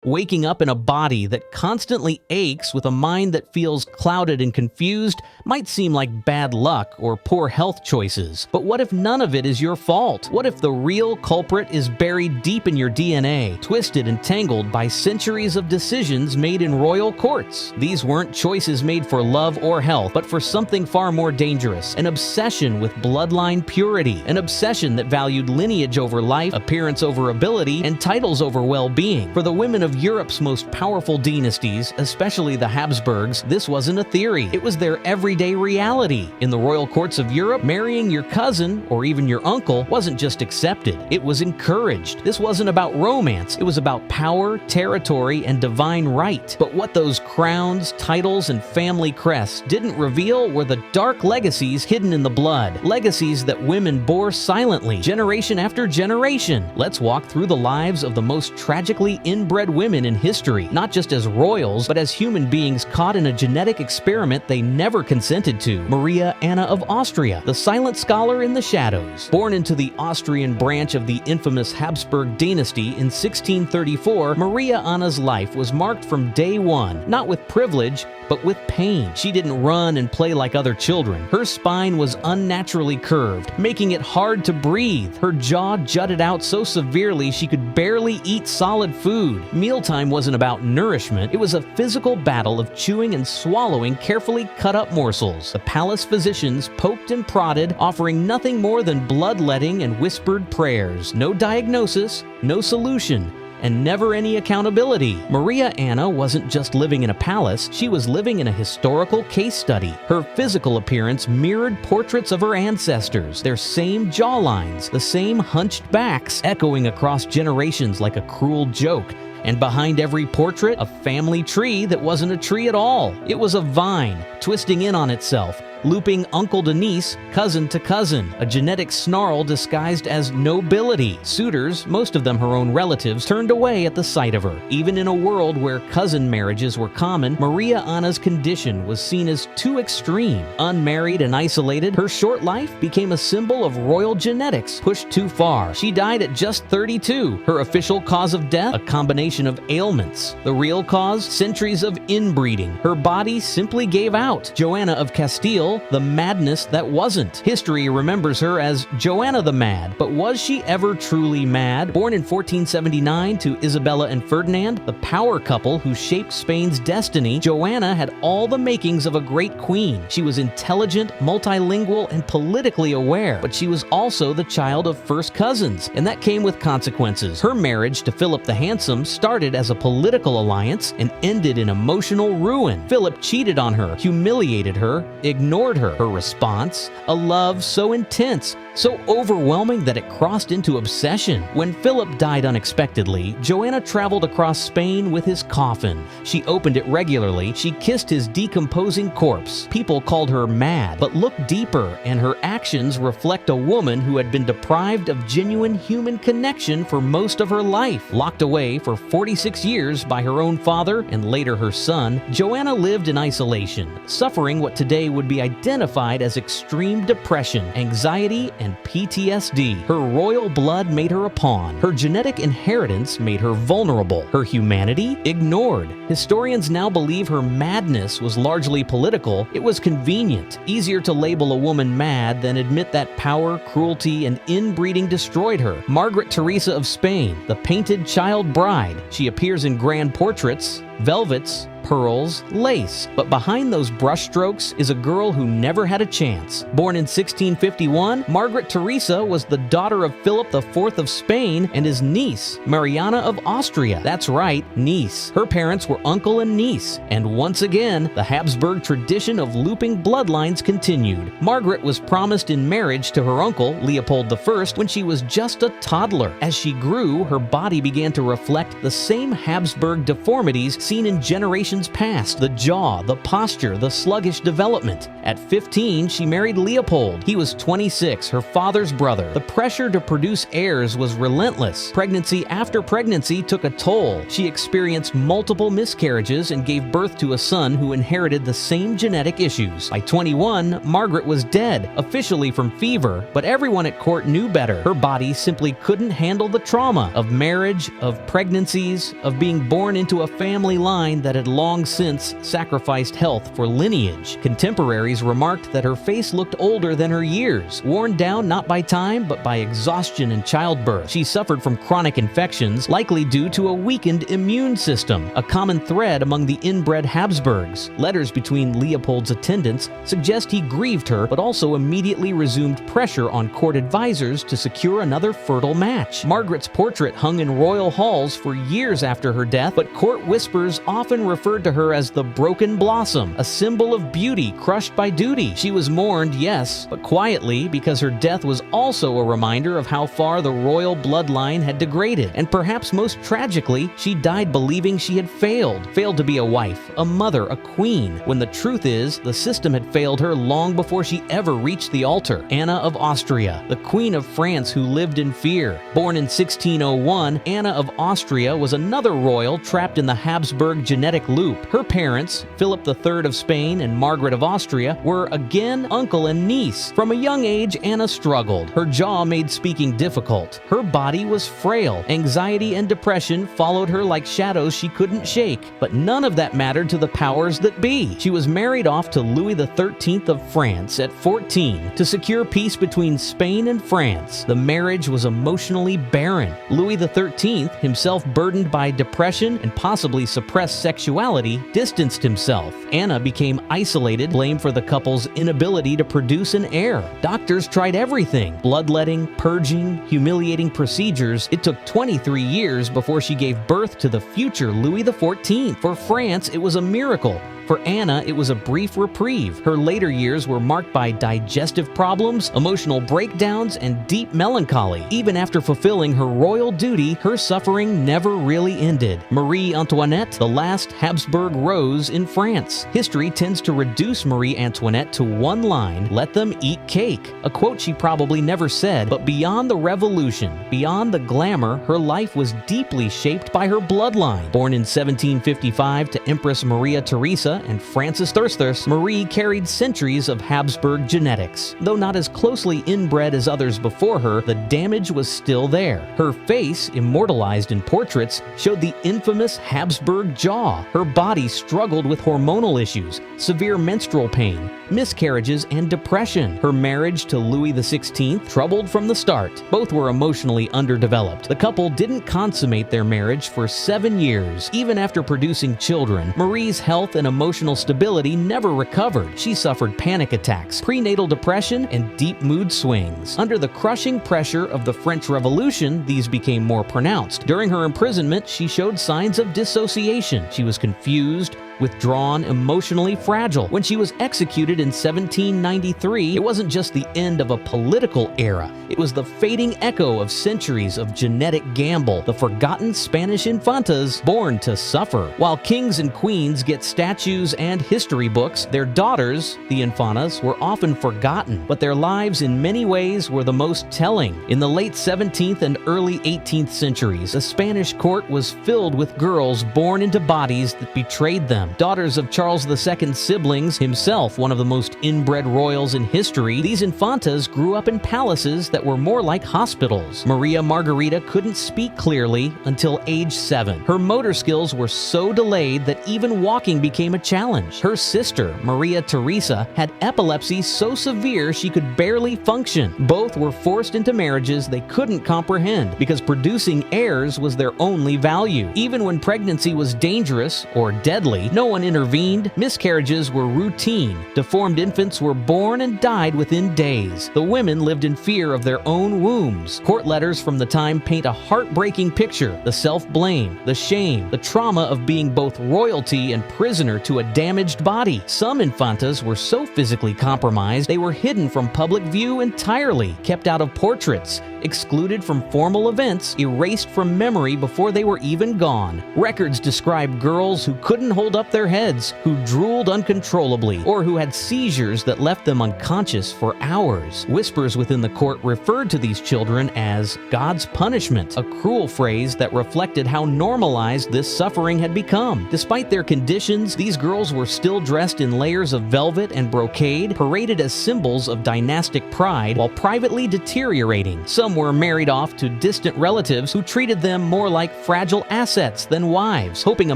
Waking up in a body that constantly aches with a mind that feels clouded and confused might seem like bad luck or poor health choices. But what if none of it is your fault? What if the real culprit is buried deep in your DNA, twisted and tangled by centuries of decisions made in royal courts? These weren't choices made for love or health, but for something far more dangerous: an obsession with bloodline purity, an obsession that valued lineage over life, appearance over ability, and titles over well-being. For the women of Europe's most powerful dynasties, especially the Habsburgs, this wasn't a theory. It was their everyday reality. In the royal courts of Europe, marrying your cousin or even your uncle wasn't just accepted, it was encouraged. This wasn't about romance, it was about power, territory, and divine right. But what those crowns, titles, and family crests didn't reveal were the dark legacies hidden in the blood. Legacies that women bore silently, generation after generation. Let's walk through the lives of the most tragically inbred women in history, not just as royals, but as human beings caught in a genetic experiment they never consented to. Maria Anna of Austria, the silent scholar in the shadows. Born into the Austrian branch of the infamous Habsburg dynasty in 1634, Maria Anna's life was marked from day one, not with privilege, but with pain. She didn't run and play like other children. Her spine was unnaturally curved, making it hard to breathe. Her jaw jutted out so severely she could barely eat solid food. Mealtime wasn't about nourishment, it was a physical battle of chewing and swallowing carefully cut up morsels. The palace physicians poked and prodded, offering nothing more than bloodletting and whispered prayers. No diagnosis, no solution, and never any accountability. Maria Anna wasn't just living in a palace, she was living in a historical case study. Her physical appearance mirrored portraits of her ancestors, their same jawlines, the same hunched backs, echoing across generations like a cruel joke. And behind every portrait, a family tree that wasn't a tree at all. It was a vine, twisting in on itself, looping uncle to niece, cousin to cousin, a genetic snarl disguised as nobility. Suitors, most of them her own relatives, turned away at the sight of her. Even in a world where cousin marriages were common, Maria Anna's condition was seen as too extreme. Unmarried and isolated, her short life became a symbol of royal genetics pushed too far. She died at just 32. Her official cause of death? A combination of ailments. The real cause? Centuries of inbreeding. Her body simply gave out. Joanna of Castile, the madness that wasn't. History remembers her as Joanna the Mad, but was she ever truly mad? Born in 1479 to Isabella and Ferdinand, the power couple who shaped Spain's destiny, Joanna had all the makings of a great queen. She was intelligent, multilingual, and politically aware, but she was also the child of first cousins, and that came with consequences. Her marriage to Philip the Handsome started as a political alliance and ended in emotional ruin. Philip cheated on her, humiliated her, ignored her. Her response? A love so intense, so overwhelming that it crossed into obsession. When Philip died unexpectedly, Joanna traveled across Spain with his coffin. She opened it regularly. She kissed his decomposing corpse. People called her mad, but look deeper, and her actions reflect a woman who had been deprived of genuine human connection for most of her life. Locked away for 46 years by her own father and later her son, Joanna lived in isolation, suffering what today would be identified as extreme depression, anxiety, and PTSD. Her royal blood made her a pawn. Her genetic inheritance made her vulnerable. Her humanity ignored. Historians now believe her madness was largely political. It was convenient. Easier to label a woman mad than admit that power, cruelty, and inbreeding destroyed her. Margaret Teresa of Spain, the painted child bride. She appears in grand portraits, velvets, pearls, lace. But behind those brushstrokes is a girl who never had a chance. Born in 1651, Margaret Teresa was the daughter of Philip IV of Spain and his niece, Mariana of Austria. That's right, niece. Her parents were uncle and niece. And once again, the Habsburg tradition of looping bloodlines continued. Margaret was promised in marriage to her uncle, Leopold I, when she was just a toddler. As she grew, her body began to reflect the same Habsburg deformities seen in generations emotions past, the jaw, the posture, the sluggish development. At 15, she married Leopold. He was 26, her father's brother. The pressure to produce heirs was relentless. Pregnancy after pregnancy took a toll. She experienced multiple miscarriages and gave birth to a son who inherited the same genetic issues. By 21, Margaret was dead, officially from fever, but everyone at court knew better. Her body simply couldn't handle the trauma of marriage, of pregnancies, of being born into a family line that had long since sacrificed health for lineage. Contemporaries remarked that her face looked older than her years, worn down not by time but by exhaustion and childbirth. She suffered from chronic infections, likely due to a weakened immune system, a common thread among the inbred Habsburgs. Letters between Leopold's attendants suggest he grieved her, but also immediately resumed pressure on court advisors to secure another fertile match. Margaret's portrait hung in royal halls for years after her death, but court whispers often referred to her as the broken blossom, a symbol of beauty crushed by duty. She was mourned, yes, but quietly, because her death was also a reminder of how far the royal bloodline had degraded. And perhaps most tragically, she died believing she had failed to be a wife, a mother, a queen, when the truth is the system had failed her long before she ever reached the altar. Anna of Austria, the Queen of France who lived in fear. Born in 1601, Anna of Austria was another royal trapped in the Habsburg genetic loop. Her parents, Philip III of Spain and Margaret of Austria, were again uncle and niece. From a young age, Anna struggled. Her jaw made speaking difficult. Her body was frail. Anxiety and depression followed her like shadows she couldn't shake. But none of that mattered to the powers that be. She was married off to Louis XIII of France at 14 to secure peace between Spain and France. The marriage was emotionally barren. Louis XIII, himself burdened by depression and possibly suppressed sexuality, distanced himself. Anna became isolated, blamed for the couple's inability to produce an heir. Doctors tried everything: bloodletting, purging, humiliating procedures. It took 23 years before she gave birth to the future Louis XIV. For France, it was a miracle. For Anna, it was a brief reprieve. Her later years were marked by digestive problems, emotional breakdowns, and deep melancholy. Even after fulfilling her royal duty, her suffering never really ended. Marie Antoinette, the last Habsburg rose in France. History tends to reduce Marie Antoinette to one line: "Let them eat cake," a quote she probably never said. But beyond the revolution, beyond the glamour, her life was deeply shaped by her bloodline. Born in 1755 to Empress Maria Theresa and Francis Thurthus, Marie carried centuries of Habsburg genetics. Though not as closely inbred as others before her, the damage was still there. Her face, immortalized in portraits, showed the infamous Habsburg jaw. Her body struggled with hormonal issues, severe menstrual pain, miscarriages, and depression. Her marriage to Louis XVI troubled from the start. Both were emotionally underdeveloped. The couple didn't consummate their marriage for 7 years. Even after producing children, Marie's health and emotional stability never recovered. She suffered panic attacks, prenatal depression, and deep mood swings. Under the crushing pressure of the French Revolution, these became more pronounced. During her imprisonment, she showed signs of dissociation. She was confused, withdrawn, emotionally fragile. When she was executed in 1793, it wasn't just the end of a political era. It was the fading echo of centuries of genetic gamble, the forgotten Spanish infantas born to suffer. While kings and queens get statues and history books, their daughters, the infantas, were often forgotten, but their lives in many ways were the most telling. In the late 17th and early 18th centuries, the Spanish court was filled with girls born into bodies that betrayed them. Daughters of Charles II's siblings, himself one of the most inbred royals in history, these infantas grew up in palaces that were more like hospitals. Maria Margarita couldn't speak clearly until age 7. Her motor skills were so delayed that even walking became a challenge. Her sister, Maria Theresa, had epilepsy so severe she could barely function. Both were forced into marriages they couldn't comprehend because producing heirs was their only value. Even when pregnancy was dangerous or deadly, no one intervened. Miscarriages were routine. Deformed infants were born and died within days. The women lived in fear of their own wombs. Court letters from the time paint a heartbreaking picture: the self-blame, the shame, the trauma of being both royalty and prisoner to a damaged body. Some infantas were so physically compromised they were hidden from public view entirely, kept out of portraits, excluded from formal events, erased from memory before they were even gone. Records describe girls who couldn't hold up up their heads, who drooled uncontrollably, or who had seizures that left them unconscious for hours. Whispers within the court referred to these children as God's punishment, a cruel phrase that reflected how normalized this suffering had become. Despite their conditions, these girls were still dressed in layers of velvet and brocade, paraded as symbols of dynastic pride while privately deteriorating. Some were married off to distant relatives who treated them more like fragile assets than wives, hoping a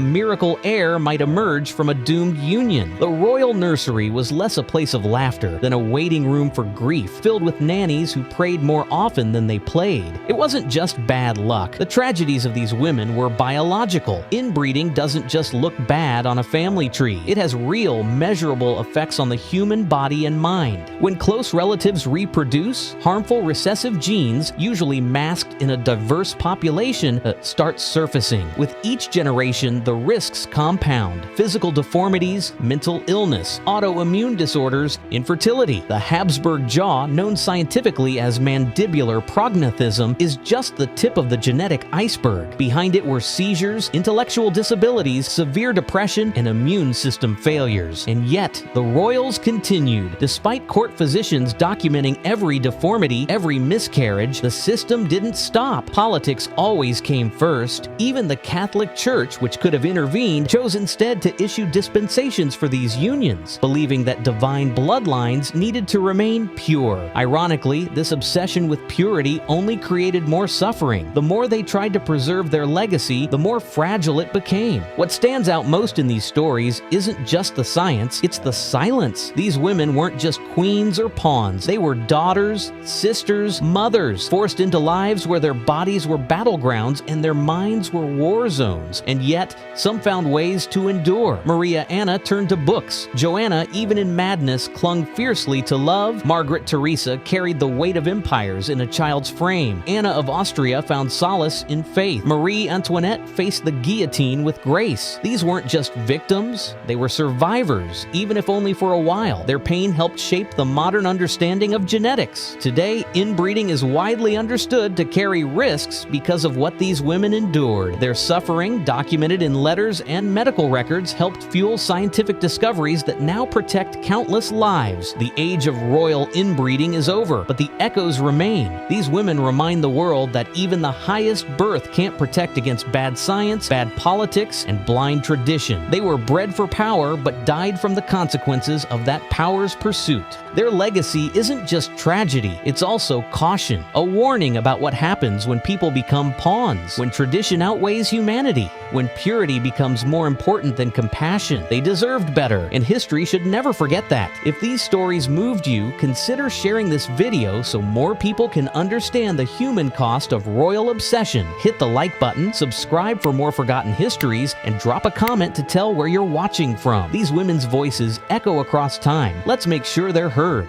miracle heir might emerge from a doomed union. The royal nursery was less a place of laughter than a waiting room for grief, filled with nannies who prayed more often than they played. It wasn't just bad luck. The tragedies of these women were biological. Inbreeding doesn't just look bad on a family tree. It has real, measurable effects on the human body and mind. When close relatives reproduce, harmful recessive genes, usually masked in a diverse population, start surfacing. With each generation, the risks compound. Physical deformities, mental illness, autoimmune disorders, infertility. The Habsburg jaw, known scientifically as mandibular prognathism, is just the tip of the genetic iceberg. Behind it were seizures, intellectual disabilities, severe depression, and immune system failures. And yet, the royals continued. Despite court physicians documenting every deformity, every miscarriage, the system didn't stop. Politics always came first. Even the Catholic Church, which could have intervened, chose instead to issue dispensations for these unions, believing that divine bloodlines needed to remain pure. Ironically, this obsession with purity only created more suffering. The more they tried to preserve their legacy, the more fragile it became. What stands out most in these stories isn't just the science, it's the silence. These women weren't just queens or pawns. They were daughters, sisters, mothers, forced into lives where their bodies were battlegrounds and their minds were war zones. And yet, some found ways to endure. Maria Anna turned to books. Joanna, even in madness, clung fiercely to love. Margaret Teresa carried the weight of empires in a child's frame. Anna of Austria found solace in faith. Marie Antoinette faced the guillotine with grace. These weren't just victims, they were survivors, even if only for a while. Their pain helped shape the modern understanding of genetics. Today, inbreeding is widely understood to carry risks because of what these women endured. Their suffering, documented in letters and medical records, helped fuel scientific discoveries that now protect countless lives. The age of royal inbreeding is over, but the echoes remain. These women remind the world that even the highest birth can't protect against bad science, bad politics, and blind tradition. They were bred for power, but died from the consequences of that power's pursuit. Their legacy isn't just tragedy, it's also caution, a warning about what happens when people become pawns, when tradition outweighs humanity, when purity becomes more important than compassion. They deserved better, and history should never forget that. If these stories moved you, consider sharing this video so more people can understand the human cost of royal obsession. Hit the like button, subscribe for more forgotten histories, and drop a comment to tell where you're watching from. These women's voices echo across time. Let's make sure they're heard.